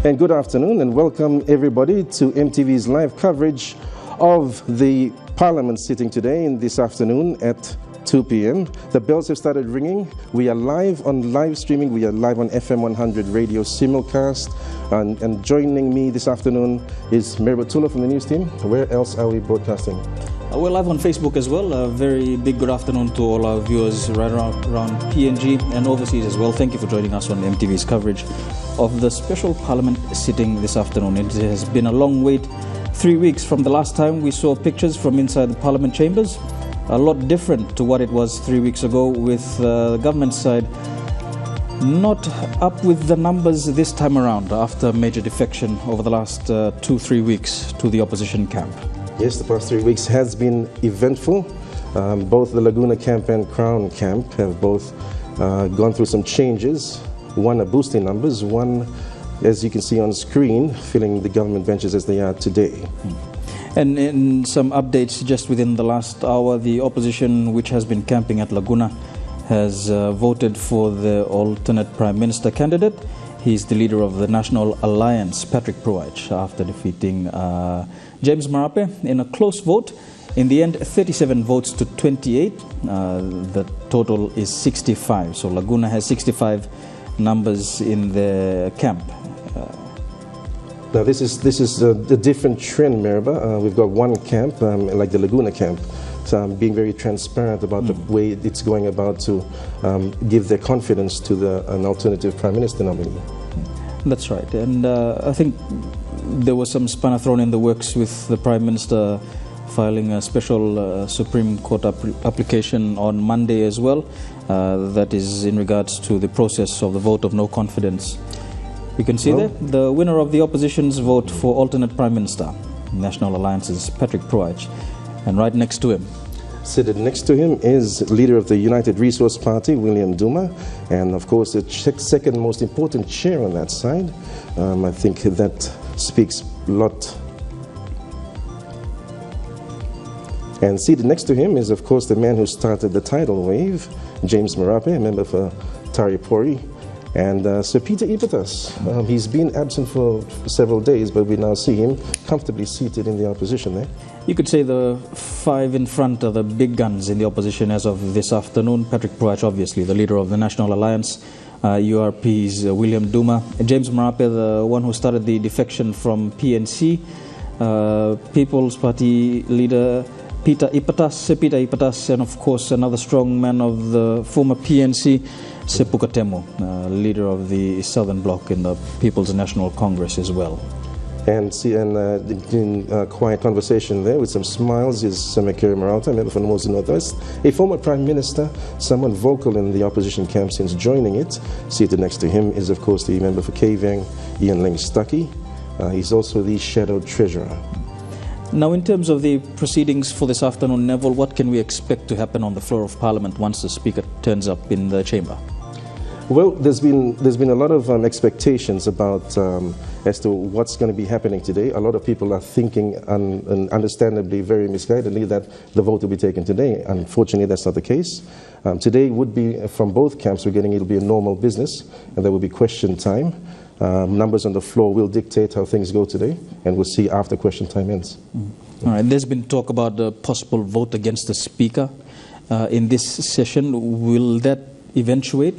And good afternoon and welcome everybody to MTV's live coverage of the Parliament sitting today and this afternoon at 2 p.m. The bells have started ringing. We are live on live streaming. We are live on FM 100 radio simulcast. And joining me this afternoon is Mary Batula from the news team. Where else are we broadcasting? We're live on Facebook as well. A very big good afternoon to all our viewers right around PNG and overseas as well. Thank you for joining us on MTV's coverage of the special Parliament sitting this afternoon. It has been a long wait, 3 weeks from the last time we saw pictures from inside the Parliament chambers. A lot different to what it was 3 weeks ago, with the government side not up with the numbers this time around after major defection over the last 2-3 weeks to the opposition camp. Yes, the past 3 weeks has been eventful. Both the Laguna camp and Crown camp have both gone through some changes. One, a boost in numbers. One, as you can see on screen, filling the government benches as they are today. And in some updates just within the last hour, the opposition, which has been camping at Laguna, has voted for the alternate Prime Minister candidate. He's the leader of the National Alliance, Patrick Pruach, after defeating James Marape in a close vote. In the end, 37 votes to 28. The total is 65. So Laguna has 65 numbers in the camp. Now this is a different trend, Merba. We've got one camp, like the Laguna camp, being very transparent about the way it's going about to give their confidence to an alternative Prime Minister nominee. That's right. And I think there was some spanner thrown in the works with the Prime Minister filing a special Supreme Court application on Monday as well. That is in regards to the process of the vote of no confidence. You can see there, the winner of the opposition's vote for alternate Prime Minister, National Alliance's Patrick Pruach. And right next to him, seated next to him is leader of the United Resource Party, William Duma, and of course the second most important chair on that side. I think that speaks a lot. And seated next to him is, of course, the man who started the tidal wave, James Marape, a member for Taripori, and Sir Peter Ipatas. He's been absent for several days, but we now see him comfortably seated in the opposition there. You could say the five in front are the big guns in the opposition as of this afternoon. Patrick Pruach, obviously, the leader of the National Alliance. URP's William Duma. James Marape, the one who started the defection from PNC. People's Party leader Peter Ipatas, and of course another strong man of the former PNC, Sepuka Temo, leader of the Southern Bloc in the People's National Congress as well. And in quiet conversation there with some smiles is Semekere Maralta, member from the Moses Northwest, a former Prime Minister, someone vocal in the opposition camp since joining it. Seated next to him is, of course, the member for Kavang, Ian Ling Stuckey. He's also the Shadow Treasurer. Now, in terms of the proceedings for this afternoon, Neville, what can we expect to happen on the floor of Parliament once the Speaker turns up in the chamber? Well, there's been a lot of expectations about as to what's going to be happening today. A lot of people are thinking, and understandably very misguidedly, that the vote will be taken today. Unfortunately, that's not the case. Today would be, from both camps, it'll be a normal business, and there will be question time. Numbers on the floor will dictate how things go today, and we'll see after question time ends. All right. There's been talk about a possible vote against the Speaker in this session. Will that eventuate?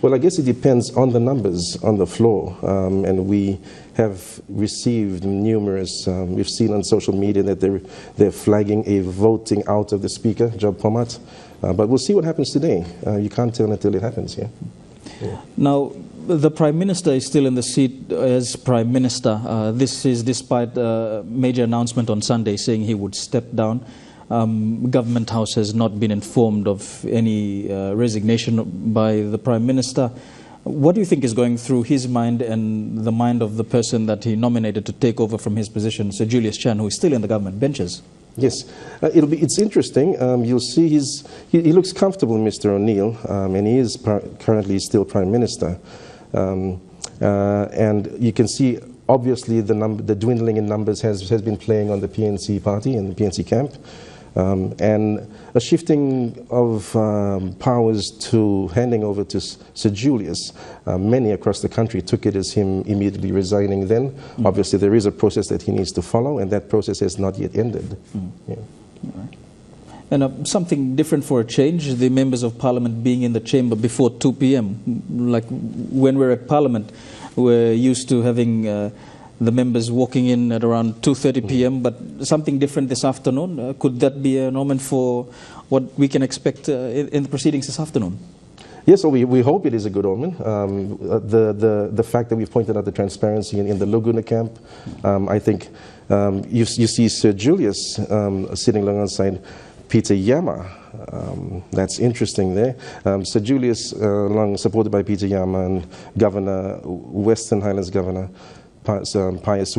Well, I guess it depends on the numbers on the floor, and we have received numerous. We've seen on social media that they're flagging a voting out of the Speaker, Job Pomat, but we'll see what happens today. You can't tell until it happens. Yeah. Now, the Prime Minister is still in the seat as Prime Minister. This is despite a major announcement on Sunday saying he would step down. Government House has not been informed of any resignation by the Prime Minister. What do you think is going through his mind and the mind of the person that he nominated to take over from his position, Sir Julius Chan, who is still in the government benches? Yes, it's interesting. You'll see he looks comfortable, Mr. O'Neill, and he is currently still Prime Minister. And you can see, obviously, the dwindling in numbers has been playing on the PNC party and the PNC camp. And a shifting of powers to handing over to Sir Julius. Many across the country took it as him immediately resigning then. Obviously, there is a process that he needs to follow, and that process has not yet ended. Yeah. Right. And something different for a change, the members of Parliament being in the chamber before 2 p.m. Like when we're at Parliament, we're used to having the members walking in at around 2:30 p.m., but something different this afternoon. Could that be an omen for what we can expect in the proceedings this afternoon? Yes, so we hope it is a good omen. The fact that we've pointed out the transparency in the Laguna camp, I think you see Sir Julius sitting alongside Peter Yama. That's interesting there. Sir Julius, supported by Peter Yama and Western Highlands Governor Pius